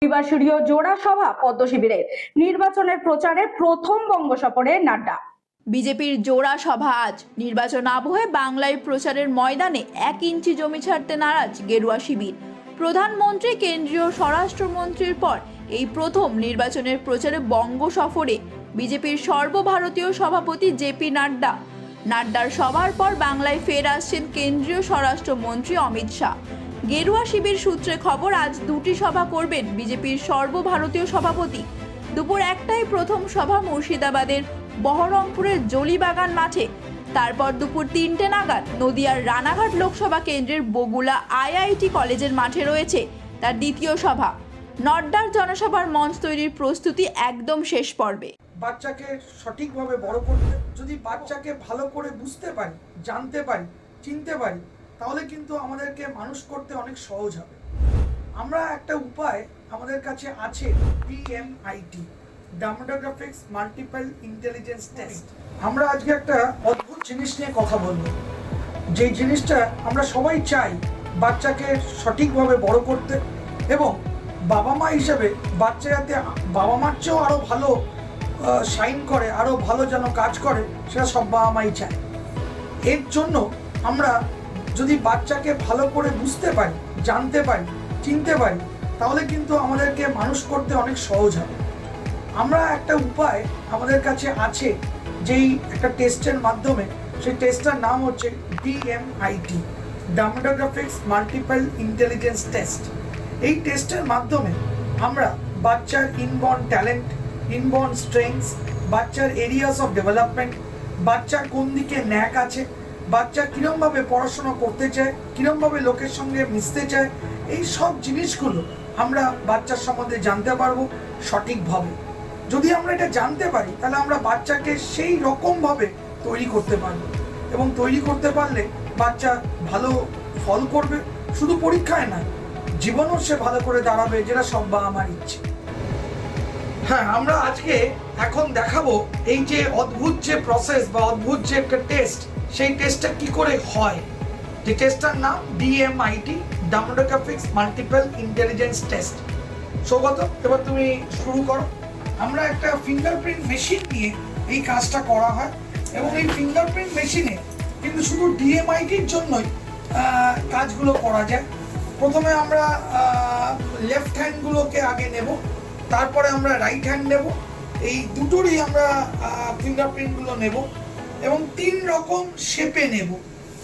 রবিবাসরীয় জোড়া সভা পদ্ম শিবিরের নির্বাচনের প্রচারে প্রথম বঙ্গ সফরে নাড্ডা। বিজেপির জোড়া সভা আজ। নির্বাচন আবহে বাংলায় প্রচারের ময়দানে 1 ইঞ্চি জমি ছাড়তে নারাজ গেরুয়া শিবির। প্রধানমন্ত্রী কেন্দ্রীয় স্বরাষ্ট্রমন্ত্রীর পর এই প্রথম নির্বাচনের প্রচারে বঙ্গ সফরে বিজেপির সর্বভারতীয় সভাপতি জেপি নাড্ডা। নাড্ডার সভার পর বাংলায় ফের আসছেন কেন্দ্রীয় স্বরাষ্ট্রমন্ত্রী অমিত শাহ। গেরুয়া শিবির সূত্রে খবর, আজ 2টি সভা করবেন বিজেপির সর্বভারতীয় সভাপতি। দুপুর 1টায় প্রথম সভা মুর্শিদাবাদের বহরমপুরের জলিবাগান মাঠে, তারপর দুপুর 3টে নাগাদ নদিয়ার রানাঘাট লোকসভা কেন্দ্রের বগুলা আইআইটি কলেজের মাঠে রয়েছে তার দ্বিতীয় সভা। নড্ডার জনসভার মঞ্চ তৈরির প্রস্তুতি একদম শেষ পর্বে। বাচ্চাকে সঠিকভাবে বড় করতে, যদি বাচ্চাকে ভালো করে বুঝতে পারি, জানতে পারি, চিনতে পারি, তাহলে কিন্তু আমাদেরকে মানুষ করতে অনেক সহজ হবে। আমরা একটা উপায় আমাদের কাছে আছে, DMIT, demographics multiple intelligence test. আমরা আজকে একটা অদ্ভুত জিনিস নিয়ে কথা বলবো, যে জিনিসটা আমরা সবাই চাই বাচ্চাকে সঠিকভাবে বড় করতে, এবং বাবা মা হিসেবে বাচ্চা যাতে বাবা মার চেয়েও আরও ভালো শাইন করে, আরও ভালো যেন কাজ করে, সেটা সব বাবা মাই চায়। এর জন্য আমরা যদি বাচ্চাকে ভালো করে বুঝতে পারি, জানতে পারি, চিনতে পারি, তাহলে কিন্তু আমাদেরকে মানুষ করতে অনেক সহজ হবে। আমরা একটা উপায় আমাদের কাছে আছে, যেই একটা টেস্টের মাধ্যমে, সেই টেস্টটার নাম হচ্ছে DMIT, demographics multiple intelligence test. এই টেস্টের মাধ্যমে আমরা বাচ্চার ইনবর্ন ট্যালেন্ট, ইনবর্ন স্ট্রেংথস, বাচ্চার এরিয়াস অফ ডেভেলপমেন্ট, বাচ্চার কোন দিকে ন্যাক আছে, বাচ্চা কীরমভাবে পড়াশোনা করতে চায়, কীরমভাবে লোকের সঙ্গে মিশতে চায়, এই সব জিনিসগুলো আমরা বাচ্চার সম্বন্ধে জানতে পারবো সঠিকভাবে। যদি আমরা এটা জানতে পারি, তাহলে আমরা বাচ্চাকে সেই রকমভাবে তৈরি করতে পারবো, এবং তৈরি করতে পারলে বাচ্চা ভালো ফল করবে, শুধু পরীক্ষায় না, জীবনও সে ভালো করে দাঁড়াবে, যেটা সব বাবা মার ইচ্ছে। হ্যাঁ, আমরা আজকে এখন দেখাবো এই যে অদ্ভুত যে প্রসেস বা অদ্ভুত যে একটা টেস্ট, সেই টেস্টটা কি করে হয়। যে টেস্টটার নাম DMIT, demographics multiple intelligence test. Saugata, এবার তুমি শুরু করো। আমরা একটা ফিঙ্গারপ্রিন্ট মেশিন নিয়ে এই কাজটা করা হয়, এবং এই ফিঙ্গারপ্রিন্ট মেশিনে কিন্তু শুধু DMITর জন্যই কাজগুলো করা যায়। প্রথমে আমরা লেফট হ্যান্ডগুলোকে আগে নেব, তারপরে আমরা রাইট হ্যান্ড নেব। এই দুটোরই আমরা ফিঙ্গারপ্রিন্টগুলো নেব, এবং 3 রকম শেপে নেব,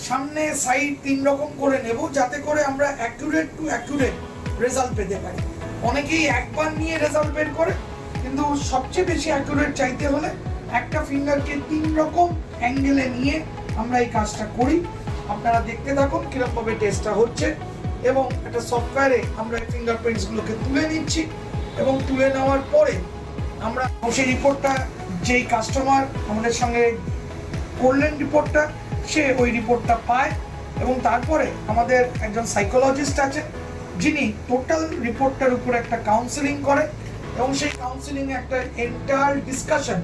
সামনে সাইড 3 রকম করে নেব, যাতে করে আমরা অ্যাকুরেট টু অ্যাকুরেট রেজাল্ট পেতে পারি। অনেকেই একবার নিয়ে রেজাল্ট বের করে, কিন্তু সবচেয়ে বেশি অ্যাকুরেট চাইতে হলে একটা ফিঙ্গারকে 3 রকম অ্যাঙ্গেলে নিয়ে আমরা এই কাজটা করি। আপনারা দেখতে থাকুন কীরকমভাবে টেস্টটা হচ্ছে, এবং একটা সফটওয়্যারে আমরা এই ফিঙ্গারপ্রিন্টসগুলোকে তুলে নিচ্ছি, এবং তুলে নেওয়ার পরে আমরা সেই রিপোর্টটা, যেই কাস্টমার আমাদের সঙ্গে করলেন রিপোর্টটা, সে ওই রিপোর্টটা পায়, এবং তারপরে আমাদের একজন সাইকোলজিস্ট আছে, যিনি টোটাল রিপোর্টটার উপর একটা কাউন্সেলিং করে, এবং সেই কাউন্সেলিংয়ে একটা entire discussion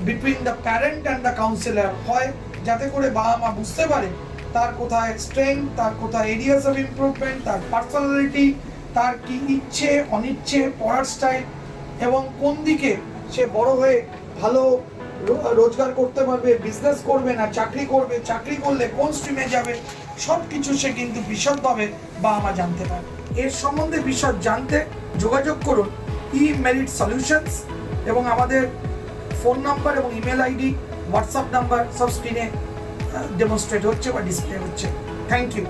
between the parent and the councillor হয়, যাতে করে বাবা মা বুঝতে পারে তার কোথায় স্ট্রেংথ, তার কোথায় এরিয়াস অফ ইমপ্রুভমেন্ট, তার পার্সোনালিটি, তার কি ইচ্ছে অনিচ্ছে, পড়ার স্টাইল, এবং কোন দিকে সে বড় হয়ে ভালো রোজগার করতে পারবে, বিজনেস করবে না চাকরি করবে, চাকরি করলে কোন স্ট্রিমে যাবে, সব কিছু সে কিন্তু বিশদভাবে বাবা মা জানতে পারে। এর সম্বন্ধে বিশদ জানতে যোগাযোগ করুন eMerit Solutions, এবং আমাদের ফোন নাম্বার এবং ইমেল আইডি, হোয়াটসঅ্যাপ নাম্বার সব স্ক্রিনে ডেমনস্ট্রেট হচ্ছে বা ডিসপ্লে হচ্ছে। Thank you.